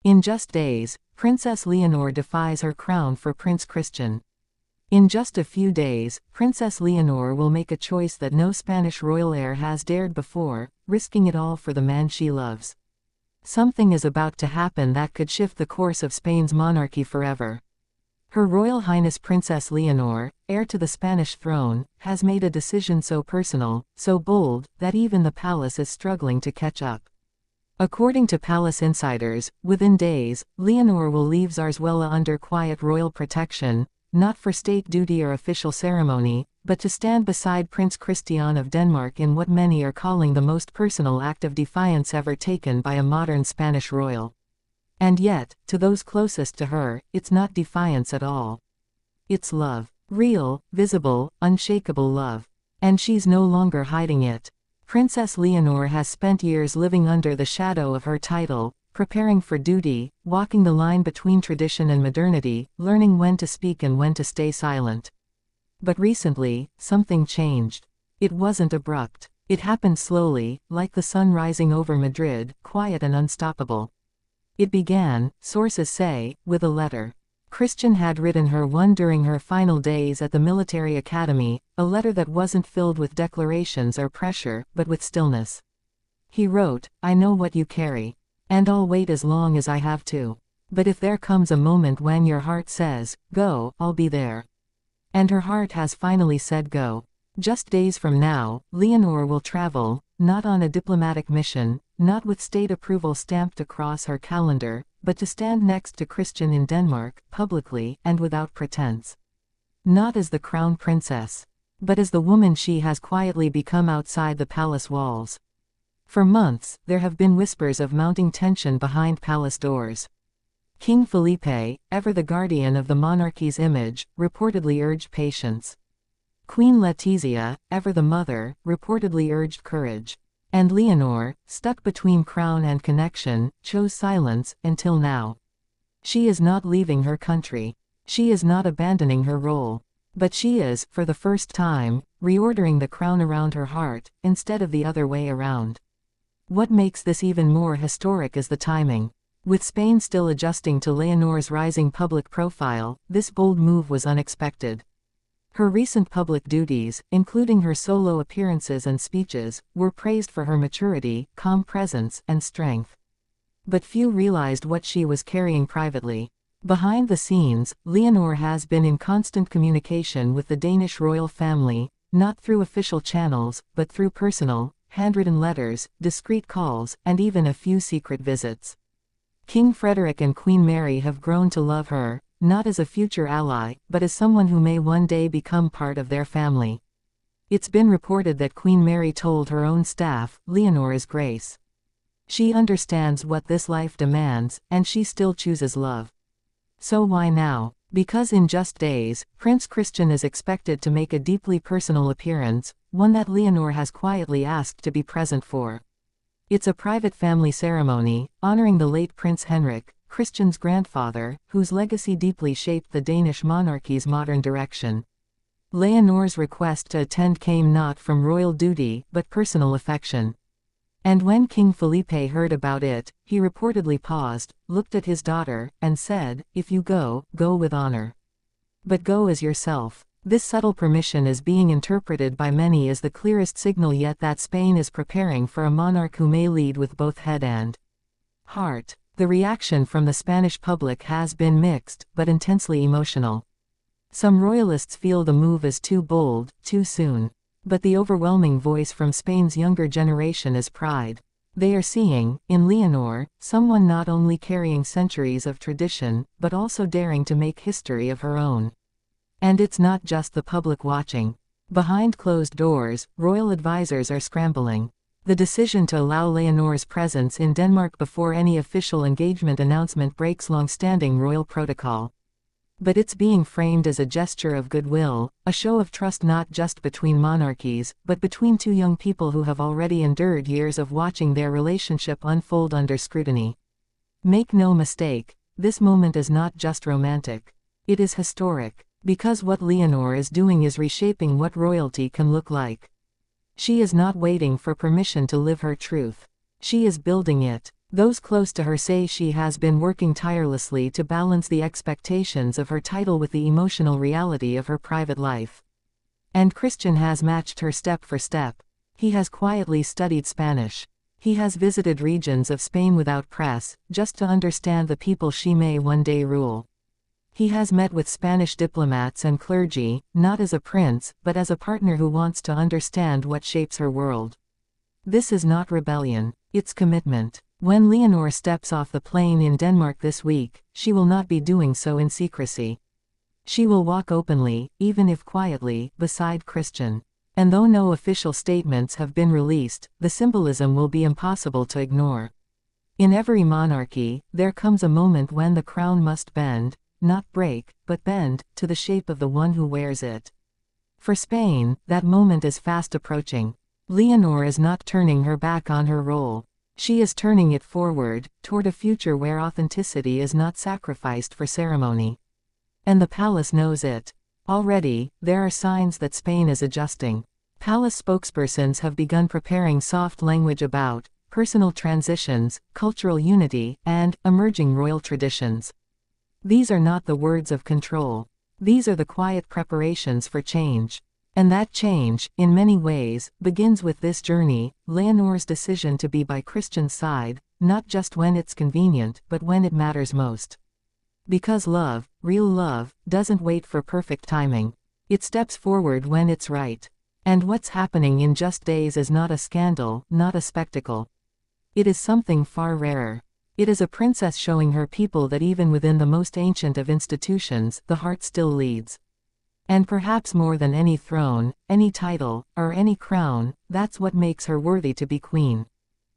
In just days, Princess Leonor defies her crown for Prince Christian. In just a few days, Princess Leonor will make a choice that no Spanish royal heir has dared before, risking it all for the man she loves. Something is about to happen that could shift the course of Spain's monarchy forever. Her Royal Highness Princess Leonor, heir to the Spanish throne, has made a decision so personal, so bold, that even the palace is struggling to catch up. According to palace insiders, within days, Leonor will leave Zarzuela under quiet royal protection, not for state duty or official ceremony, but to stand beside Prince Christian of Denmark in what many are calling the most personal act of defiance ever taken by a modern Spanish royal. And yet, to those closest to her, it's not defiance at all. It's love. Real, visible, unshakable love. And she's no longer hiding it. Princess Leonor has spent years living under the shadow of her title, preparing for duty, walking the line between tradition and modernity, learning when to speak and when to stay silent. But recently, something changed. It wasn't abrupt. It happened slowly, like the sun rising over Madrid, quiet and unstoppable. It began, sources say, with a letter. Christian had written her one during her final days at the military academy, a letter that wasn't filled with declarations or pressure, but with stillness. He wrote, "I know what you carry. And I'll wait as long as I have to. But if there comes a moment when your heart says, go, I'll be there." And her heart has finally said go. Just days from now, Leonor will travel, not on a diplomatic mission, not with state approval stamped across her calendar, but to stand next to Christian in Denmark, publicly, and without pretense. Not as the crown princess, but as the woman she has quietly become outside the palace walls. For months, there have been whispers of mounting tension behind palace doors. King Felipe, ever the guardian of the monarchy's image, reportedly urged patience. Queen Letizia, ever the mother, reportedly urged courage. And Leonor, stuck between crown and connection, chose silence, until now. She is not leaving her country. She is not abandoning her role. But she is, for the first time, reordering the crown around her heart, instead of the other way around. What makes this even more historic is the timing. With Spain still adjusting to Leonor's rising public profile, this bold move was unexpected. Her recent public duties, including her solo appearances and speeches, were praised for her maturity, calm presence, and strength. But few realized what she was carrying privately. Behind the scenes, Leonor has been in constant communication with the Danish royal family, not through official channels, but through personal, handwritten letters, discreet calls, and even a few secret visits. King Frederick and Queen Mary have grown to love her, not as a future ally, but as someone who may one day become part of their family. It's been reported that Queen Mary told her own staff, "Leonor is grace. She understands what this life demands, and she still chooses love." So why now? Because in just days, Prince Christian is expected to make a deeply personal appearance, one that Leonor has quietly asked to be present for. It's a private family ceremony, honoring the late Prince Henrik, Christian's grandfather, whose legacy deeply shaped the Danish monarchy's modern direction. Leonor's request to attend came not from royal duty, but personal affection. And when King Felipe heard about it, he reportedly paused, looked at his daughter, and said, "If you go, go with honor. But go as yourself." This subtle permission is being interpreted by many as the clearest signal yet that Spain is preparing for a monarch who may lead with both head and heart. The reaction from the Spanish public has been mixed, but intensely emotional. Some royalists feel the move is too bold, too soon. But the overwhelming voice from Spain's younger generation is pride. They are seeing, in Leonor, someone not only carrying centuries of tradition, but also daring to make history of her own. And it's not just the public watching. Behind closed doors, royal advisors are scrambling. The decision to allow Leonor's presence in Denmark before any official engagement announcement breaks long-standing royal protocol. But it's being framed as a gesture of goodwill, a show of trust not just between monarchies, but between two young people who have already endured years of watching their relationship unfold under scrutiny. Make no mistake, this moment is not just romantic. It is historic, because what Leonor is doing is reshaping what royalty can look like. She is not waiting for permission to live her truth. She is building it. Those close to her say she has been working tirelessly to balance the expectations of her title with the emotional reality of her private life. And Christian has matched her step for step. He has quietly studied Spanish. He has visited regions of Spain without press, just to understand the people she may one day rule. He has met with Spanish diplomats and clergy, not as a prince, but as a partner who wants to understand what shapes her world. This is not rebellion, it's commitment. When Leonor steps off the plane in Denmark this week, she will not be doing so in secrecy. She will walk openly, even if quietly, beside Christian. And though no official statements have been released, the symbolism will be impossible to ignore. In every monarchy, there comes a moment when the crown must bend, not break, but bend, to the shape of the one who wears it. For Spain, that moment is fast approaching. Leonor is not turning her back on her role. She is turning it forward, toward a future where authenticity is not sacrificed for ceremony. And the palace knows it. Already, there are signs that Spain is adjusting. Palace spokespersons have begun preparing soft language about personal transitions, cultural unity, and emerging royal traditions. These are not the words of control. These are the quiet preparations for change. And that change, in many ways, begins with this journey, Leonor's decision to be by Christian's side, not just when it's convenient, but when it matters most. Because love, real love, doesn't wait for perfect timing. It steps forward when it's right. And what's happening in just days is not a scandal, not a spectacle. It is something far rarer. It is a princess showing her people that even within the most ancient of institutions, the heart still leads. And perhaps more than any throne, any title, or any crown, that's what makes her worthy to be queen.